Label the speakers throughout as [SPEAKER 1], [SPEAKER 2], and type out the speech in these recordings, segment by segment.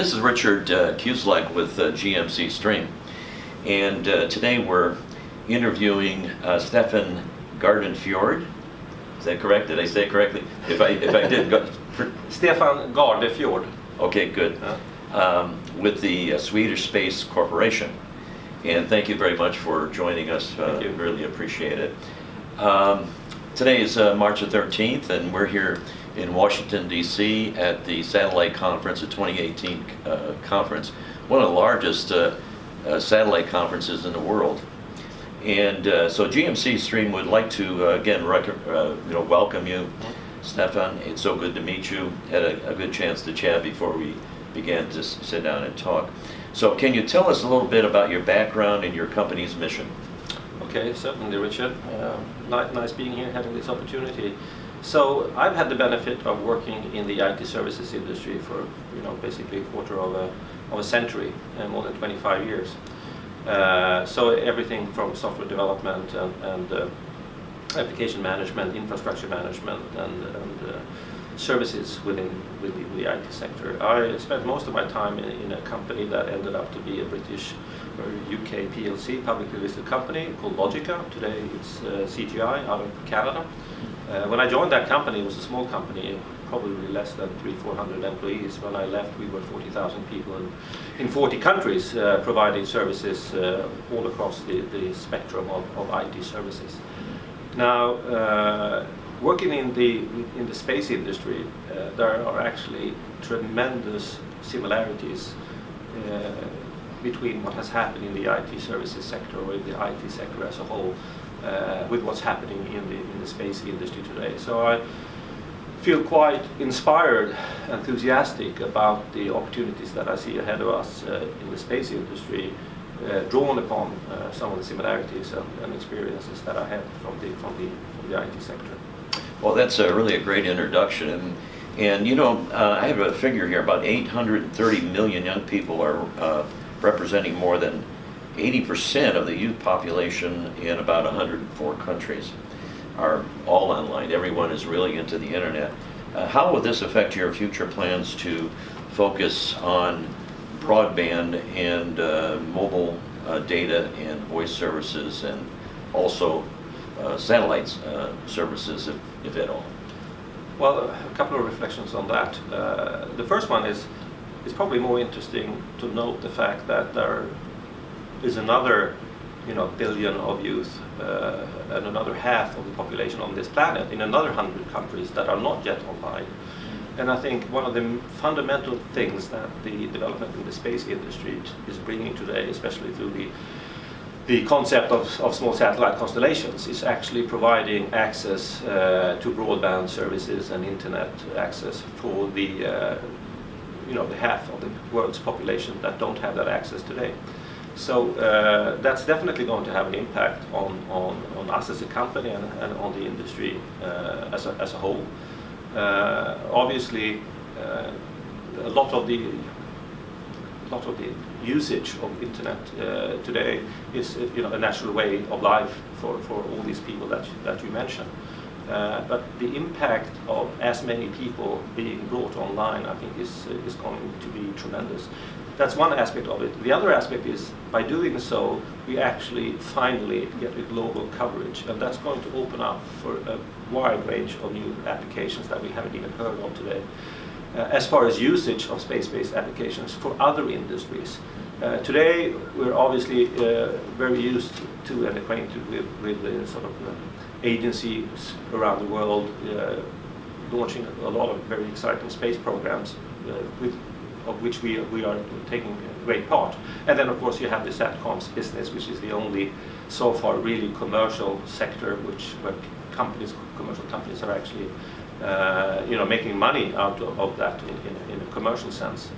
[SPEAKER 1] This is Richard Kuslek with GMCstream, and today we're interviewing Stefan Gardenfjord. Is that correct? Did I say it correctly? If I did,
[SPEAKER 2] Stefan Gardenfjord.
[SPEAKER 1] Okay, good. With the Swedish Space Corporation. And thank you very much for joining us.
[SPEAKER 2] Thank you.
[SPEAKER 1] Really appreciate it. Today is March the 13th, and we're here in Washington, D.C. at the Satellite Conference, the 2018 conference, one of the largest satellite conferences in the world. And so GMCstream would like to again welcome you, Stefan. It's so good to meet you. Had a good chance to chat before we began to sit down and talk. So can you tell us a little bit about your background and your company's mission?
[SPEAKER 2] Okay, certainly, Richard. Nice being here, having this opportunity. So I've had the benefit of working in the IT services industry for basically a quarter of a century, more than 25 years. So everything from software development and application management, infrastructure management, and services within the IT sector. I spent most of my time in a company that ended up to be a British or UK PLC, publicly listed company called Logica. Today it's CGI out of Canada. When I joined that company, it was a small company, probably less than 300-400 employees. When I left, we were 40,000 people in 40 countries, providing services all across the spectrum of IT services. Now, working in the space industry, there are actually tremendous similarities between what has happened in the IT services sector or in the IT sector as a whole with what's happening in the space industry today. So I feel quite inspired, enthusiastic about the opportunities that I see ahead of us in the space industry, drawn upon some of the similarities and experiences that I have from the IT sector.
[SPEAKER 1] Well, that's really a great introduction. And I have a figure here, about 830 million young people are representing more than 80% of the youth population in about 104 countries are all online. Everyone is really into the internet. How will this affect your future plans to focus on broadband and mobile data and voice services, and also satellite services, if at all?
[SPEAKER 2] Well, a couple of reflections on that. The first one is it's probably more interesting to note the fact that there is another billion of youth and another half of the population on this planet in another 100 countries that are not yet online. And I think one of the fundamental things that the development in the space industry is bringing today, especially through the concept of small satellite constellations, is actually providing access to broadband services and internet access for the half of the world's population that don't have that access today. So that's definitely going to have an impact on us as a company and on the industry as a whole. Obviously, a lot of the usage of internet today is a natural way of life for all these people that you mentioned. But the impact of as many people being brought online, I think, is going to be tremendous. That's one aspect of it. The other aspect is, by doing so, we actually finally get a global coverage, and that's going to open up for a wide range of new applications that we haven't even heard of today. As far as usage of space-based applications for other industries. Today, we're obviously very used to and acquainted with the sort of agencies around the world launching a lot of very exciting space programs of which we are taking great part. And then, of course, you have the SATCOMs business, which is the only, so far, really commercial sector where commercial companies are actually making money out of that in a commercial sense.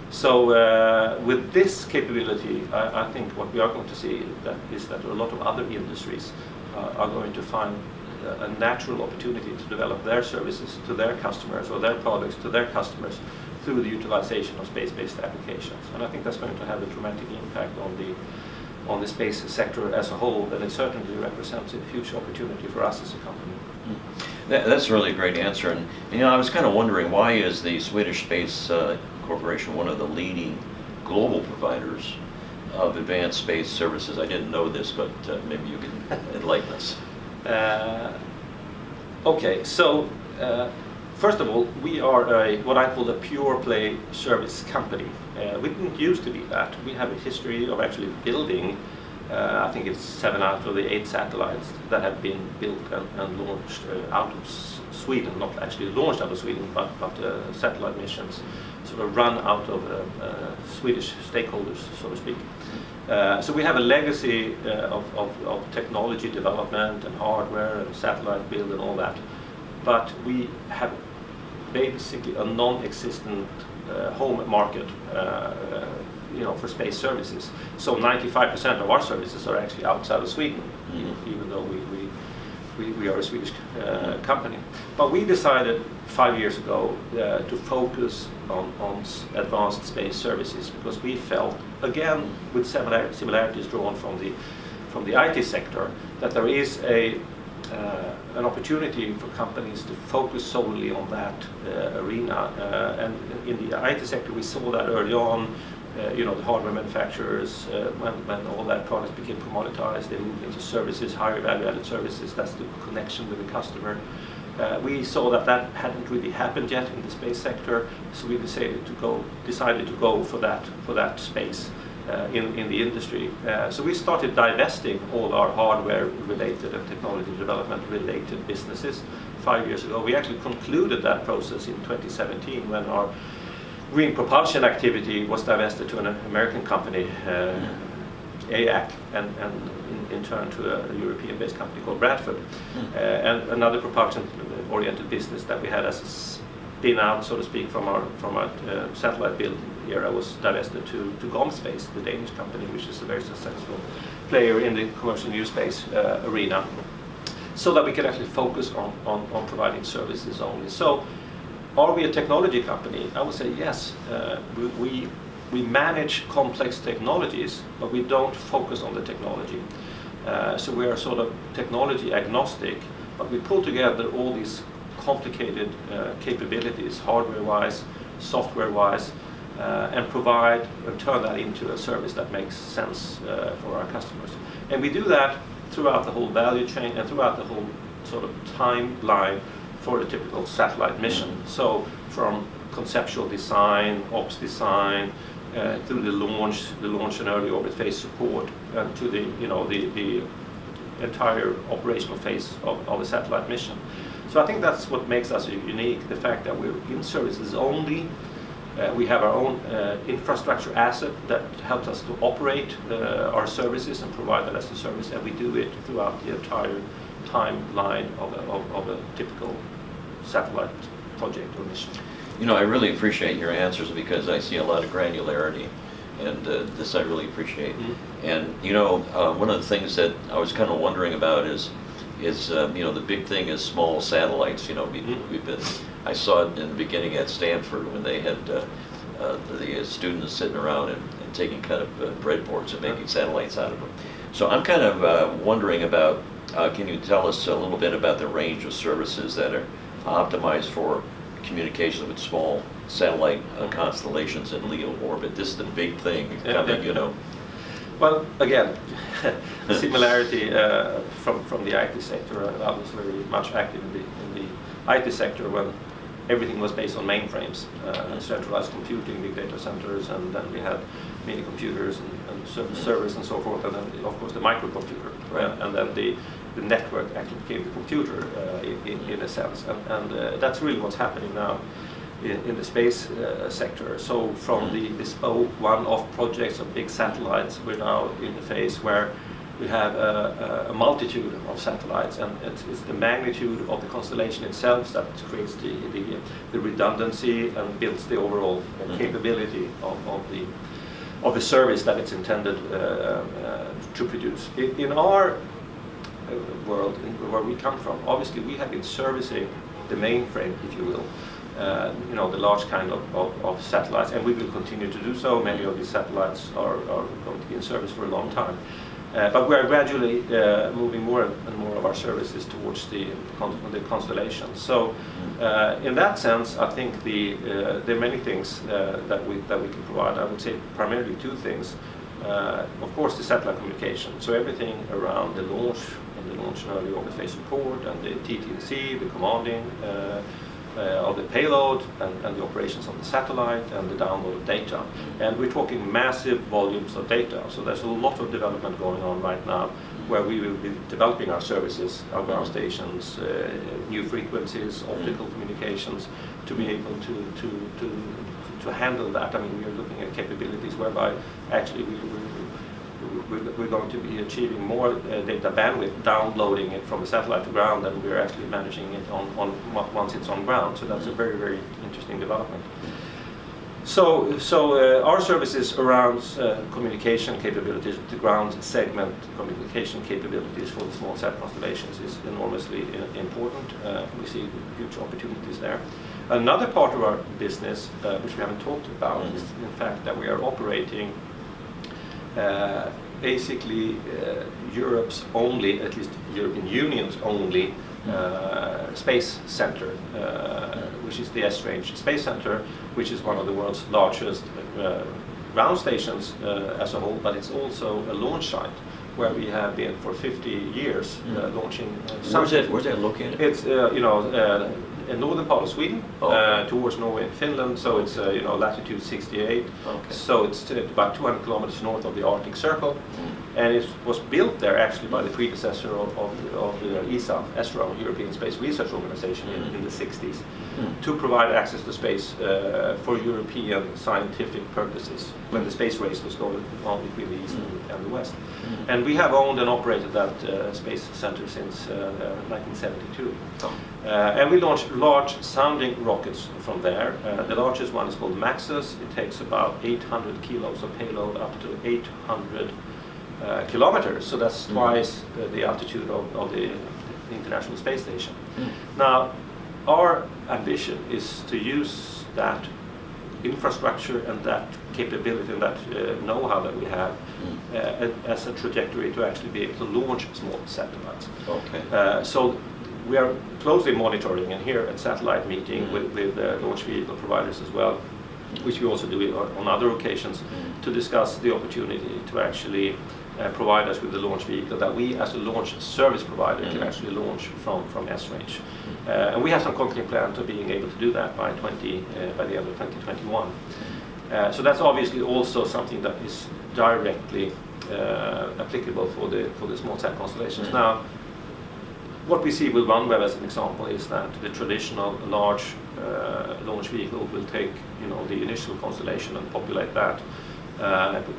[SPEAKER 2] So with this capability, I think what we are going to see is that a lot of other industries are going to find a natural opportunity to develop their services to their customers, or their products to their customers, through the utilization of space-based applications. And I think that's going to have a dramatic impact on the space sector as a whole, and it certainly represents a huge opportunity for us as a company.
[SPEAKER 1] That's really a great answer. And I was kind of wondering, why is the Swedish Space Corporation one of the leading global providers of advanced space services. I didn't know this, but maybe you can enlighten us.
[SPEAKER 2] Okay, so first of all, we are what I call a pure play service company. We didn't used to be that. We have a history of actually building, I think it's 7 out of the 8 satellites that have been built and launched out of Sweden, not actually launched out of Sweden, but satellite missions sort of run out of Swedish stakeholders, so to speak. So we have a legacy of technology development and hardware and satellite build and all that, but we have basically a non-existent home market for space services. So 95% of our services are actually outside of Sweden, even though we are a Swedish company. But we decided 5 years ago to focus on advanced space services, because we felt, again with similarities drawn from the IT sector, that there is an opportunity for companies to focus solely on that arena. And in the IT sector we saw that early on. The hardware manufacturers, when all that products became commoditized, they moved into services, higher value-added services. That's the connection with the customer. We saw that hadn't really happened yet in the space sector, so we decided to go for that space in the industry. So we started divesting all our hardware-related and technology development-related businesses 5 years ago. We actually concluded that process in 2017 when our green propulsion activity was divested to an American company, AAC, and in turn to a European-based company called Bradford. And another propulsion-oriented business that we had as a spin-out, so to speak, from our satellite build era was divested to GMCstream, the Danish company, which is a very successful player in the commercial new space arena, so that we can actually focus on providing services only. So, are we a technology company? I would say yes. We manage complex technologies, but we don't focus on the technology. So we are sort of technology agnostic, but we pull together all these complicated capabilities, hardware-wise, software-wise, and provide and turn that into a service that makes sense for our customers. And we do that throughout the whole value chain and throughout the whole sort of timeline for a typical satellite mission. So from conceptual design, ops design, through the launch and early orbit phase support, and to the entire operational phase of a satellite mission. So I think that's what makes us unique, the fact that we're in services only. We have our own infrastructure asset that helps us to operate our services and provide that as a service, and we do it throughout the entire timeline of a typical satellite project or mission.
[SPEAKER 1] I really appreciate your answers, because I see a lot of granularity, and this I really appreciate. And one of the things that I was kind of wondering about is the big thing is small satellites. I saw it in the beginning at Stanford when they had the students sitting around and taking kind of breadboards and making satellites out of them. So I'm kind of wondering about, can you tell us a little bit about the range of services that are optimized for communication with small satellite constellations in LEO orbit? This is the big thing coming,
[SPEAKER 2] Well, again, similarity from the IT sector. I was very much active in the IT sector when everything was based on mainframes and centralized computing, big data centers, and then we had mini computers and servers and so forth, and then of course the microcomputer, and then the network actually became the computer in a sense, and that's really what's happening now in the space sector. So from the bespoke one-off projects of big satellites, we're now in the phase where we have a multitude of satellites, and it's the magnitude of the constellation itself that creates the redundancy and builds the overall capability of the service that it's intended to produce. In our world, where we come from, obviously we have been servicing the mainframe, if you will, the large kind of satellites, and we will continue to do so. Many of these satellites are going to be in service for a long time. But we are gradually moving more and more of our services towards the constellation. So, in that sense, I think there are many things that we can provide. I would say primarily two things. Of course, the satellite communication. So everything around the launch and early orbit phase support and the TT&C, the commanding of the payload and the operations of the satellite and the download of data. And we're talking massive volumes of data. So there's a lot of development going on right now where we will be developing our services, our ground stations, new frequencies, optical communications, to be able to handle that. I mean, we are looking at capabilities whereby actually we're going to be achieving more data bandwidth, downloading it from the satellite to ground, than we're actually managing it on once it's on ground. So that's a very, very interesting development. So our services around communication capabilities, the ground segment communication capabilities for the small sat constellations is enormously important. We see huge opportunities there. Another part of our business, which we haven't talked about, is in fact that we are operating basically Europe's only, at least European Union's only, space center, which is the Esrange Space Center, which is one of the world's largest ground stations as a whole, but it's also a launch site where we have been for 50 years launching.
[SPEAKER 1] Where's that located?
[SPEAKER 2] It's in northern part of Sweden, towards Norway and Finland. So it's latitude 68.
[SPEAKER 1] Okay.
[SPEAKER 2] So it's about 200 kilometers north of the Arctic Circle, and it was built there actually by the predecessor of the ESA, ESRO, European Space Research Organization, in the 60s, to provide access to space for European scientific purposes when the space race was going on between the East and the West. And we have owned and operated that space center since 1972. And we launched large sounding rockets from there. The largest one is called Maxus. It takes about 800 kilos of payload up to 800 kilometers. So that's twice the altitude of the International Space Station. Now, our ambition is to use that infrastructure and that capability and that know-how that we have as a trajectory to actually be able to launch small satellites.
[SPEAKER 1] Okay.
[SPEAKER 2] So we are closely monitoring, and here at Satellite Meeting with launch vehicle providers as well, which we also do on other occasions, to discuss the opportunity to actually provide us with the launch vehicle that we as a launch service provider can actually launch from Esrange. And we have some concrete plan to being able to do that by the end of 2021. So that's obviously also something that is directly applicable for the small sat constellations. Now, what we see with OneWeb as an example is that the traditional large launch vehicle will take the initial constellation and populate that,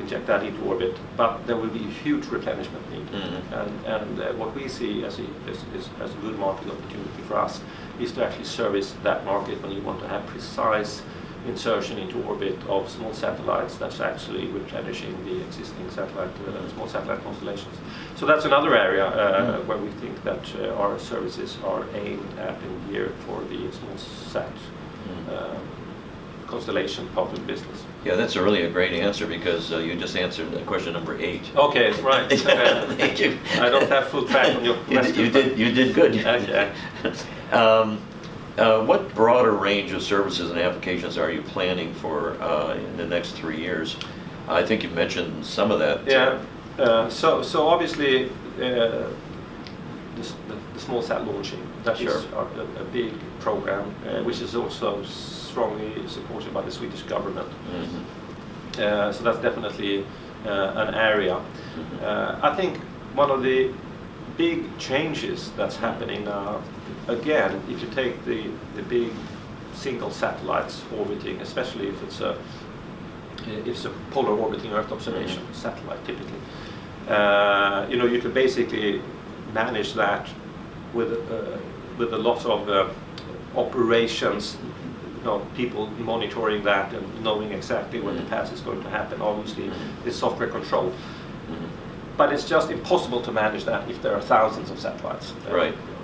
[SPEAKER 2] inject that into orbit, but there will be a huge replenishment need. And what we see as a good market opportunity for us is to actually service that market when you want to have precise insertion into orbit of small satellites that's actually replenishing the existing small satellite constellations. So that's another area where we think that our services are aimed at and geared for the small sat constellation part of the business.
[SPEAKER 1] Yeah, that's really a great answer, because you just answered question number 8.
[SPEAKER 2] Okay, right.
[SPEAKER 1] Thank you.
[SPEAKER 2] I don't have full track on your question.
[SPEAKER 1] You did good.
[SPEAKER 2] Okay.
[SPEAKER 1] What broader range of services and applications are you planning for in the next 3 years? I think you mentioned some of that.
[SPEAKER 2] Yeah. So obviously the small sat launching, that is a big program, which is also strongly supported by the Swedish government. So that's definitely an area. I think one of the big changes that's happening now, again, if you take the big single satellites orbiting, especially if it's a polar orbiting Earth observation satellite typically, you can basically manage that with a lot of operations, people monitoring that and knowing exactly when the pass is going to happen. Obviously, it's software controlled. But it's just impossible to manage that if there are thousands of satellites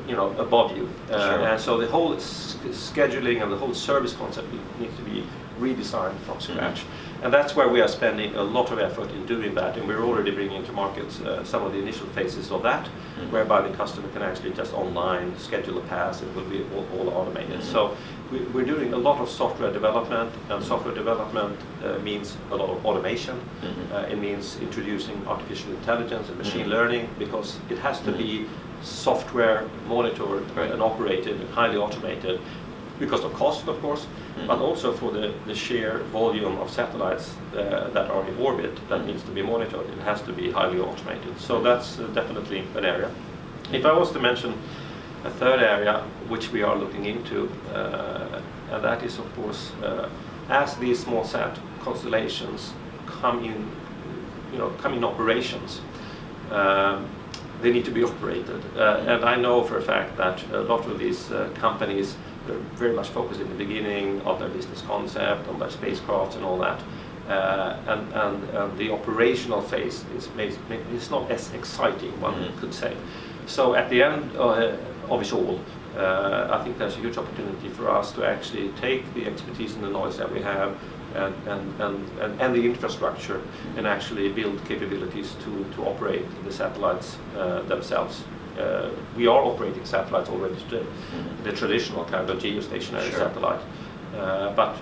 [SPEAKER 2] above you. And so the whole scheduling and the whole service concept needs to be redesigned from scratch. And that's where we are spending a lot of effort in doing that, and we're already bringing to market some of the initial phases of that, whereby the customer can actually just online schedule a pass. It will be all automated. So we're doing a lot of software development, and software development means a lot of automation. It means introducing artificial intelligence and machine learning, because it has to be software monitored and operated and highly automated, because of cost, of course, but also for the sheer volume of satellites that are in orbit that needs to be monitored. It has to be highly automated. So that's definitely an area. If I was to mention a third area which we are looking into, and that is, of course, as these small sat constellations come in operations, they need to be operated. And I know for a fact that a lot of these companies, they're very much focused in the beginning of their business concept, on their spacecraft and all that. And the operational phase is not as exciting, one could say. So at the end of it all, I think there's a huge opportunity for us to actually take the expertise and the knowledge that we have and the infrastructure, and actually build capabilities to operate the satellites themselves. We are operating satellites already today, the traditional kind of geostationary satellite. But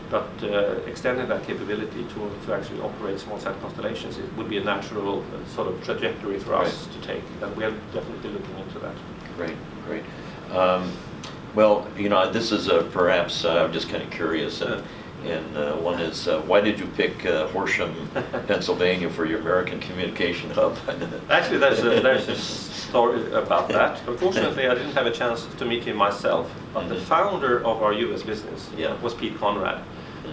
[SPEAKER 2] extending that capability to actually operate small sat constellations, it would be a natural sort of trajectory for us to take, and we are definitely looking into that.
[SPEAKER 1] Great. Well, this is perhaps I'm just kind of curious, and one is, why did you pick Horsham, Pennsylvania for your American communication hub?
[SPEAKER 2] Actually, there's a story about that. Unfortunately, I didn't have a chance to meet him myself, but the founder of our US business was Pete Conrad.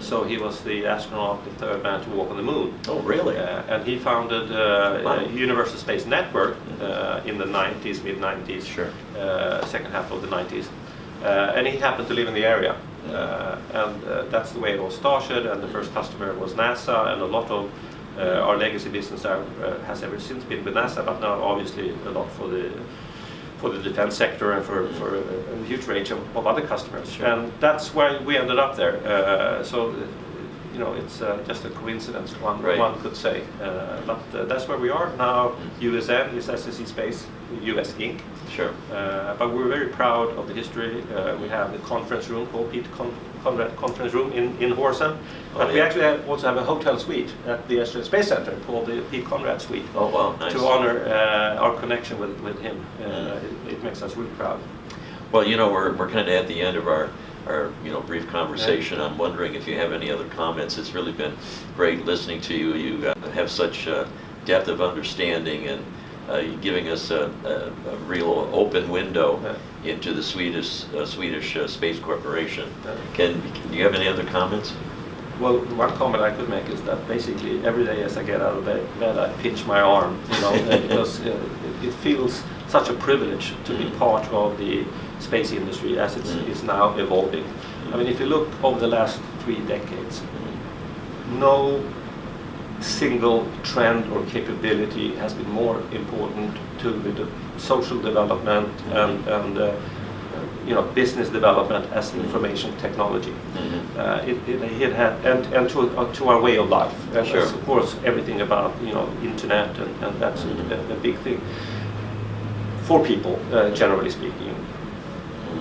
[SPEAKER 2] So he was the astronaut, the third man to walk on the moon.
[SPEAKER 1] Oh, really?
[SPEAKER 2] And he founded Universal Space Network in the 90s, mid-90s, second half of the 90s. And he happened to live in the area. And that's the way it all started, and the first customer was NASA, and a lot of our legacy business has ever since been with NASA, but now obviously a lot for the defense sector and for a huge range of other customers. And that's why we ended up there. So it's just a coincidence, one could say. But that's where we are now. USN is SSC Space, US Inc.
[SPEAKER 1] Sure.
[SPEAKER 2] But we're very proud of the history. We have the conference room called Pete Conrad Conference Room in Horsham. But we actually also have a hotel suite at the Australian Space Center called the Pete Conrad Suite.
[SPEAKER 1] Oh, wow, nice.
[SPEAKER 2] To honor our connection with him. It makes us really proud.
[SPEAKER 1] Well, we're kind of at the end of our brief conversation. I'm wondering if you have any other comments. It's really been great listening to you. You have such depth of understanding, and giving us a real open window into the Swedish Space Corporation. Do you have any other comments?
[SPEAKER 2] Well, one comment I could make is that basically every day as I get out of bed, I pinch my arm, because it feels such a privilege to be part of the space industry as it is now evolving. I mean, if you look over the last 3 decades, no single trend or capability has been more important to the social development and business development as information technology. It had and to our way of life. And of course, everything about internet, and that's a big thing for people, generally speaking.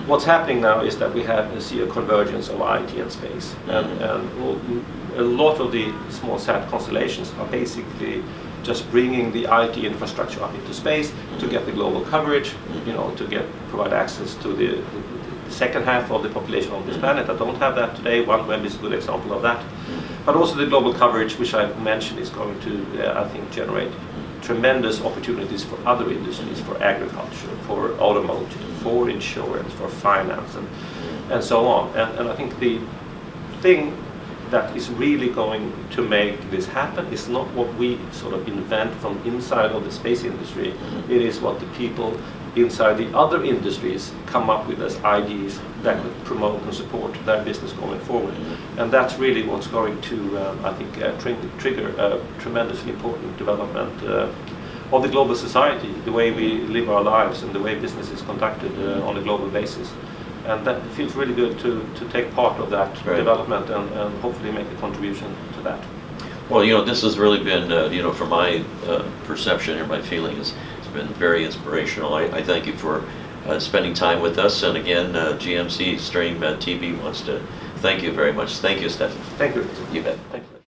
[SPEAKER 2] What's happening now is that we see a convergence of IT and space, and a lot of the small sat constellations are basically just bringing the IT infrastructure up into space to get the global coverage, to provide access to the second half of the population on this planet that don't have that today. OneWeb is a good example of that. But also the global coverage, which I mentioned, is going to, I think, generate tremendous opportunities for other industries, for agriculture, for automotive, for insurance, for finance, and so on. And I think the thing that is really going to make this happen is not what we sort of invent from inside of the space industry. It is what the people inside the other industries come up with as ideas that could promote and support their business going forward. And that's really what's going to, I think, trigger a tremendously important development of the global society, the way we live our lives and the way business is conducted on a global basis. And that feels really good to take part of that development and hopefully make a contribution to that.
[SPEAKER 1] Well, you know, this has really been, you know, from my perception or my feeling, it's been very inspirational. I thank you for spending time with us. And again, GMCstream TV wants to thank you very much. Thank you, Stefan.
[SPEAKER 2] Thank you.
[SPEAKER 1] You bet.
[SPEAKER 2] Thank you.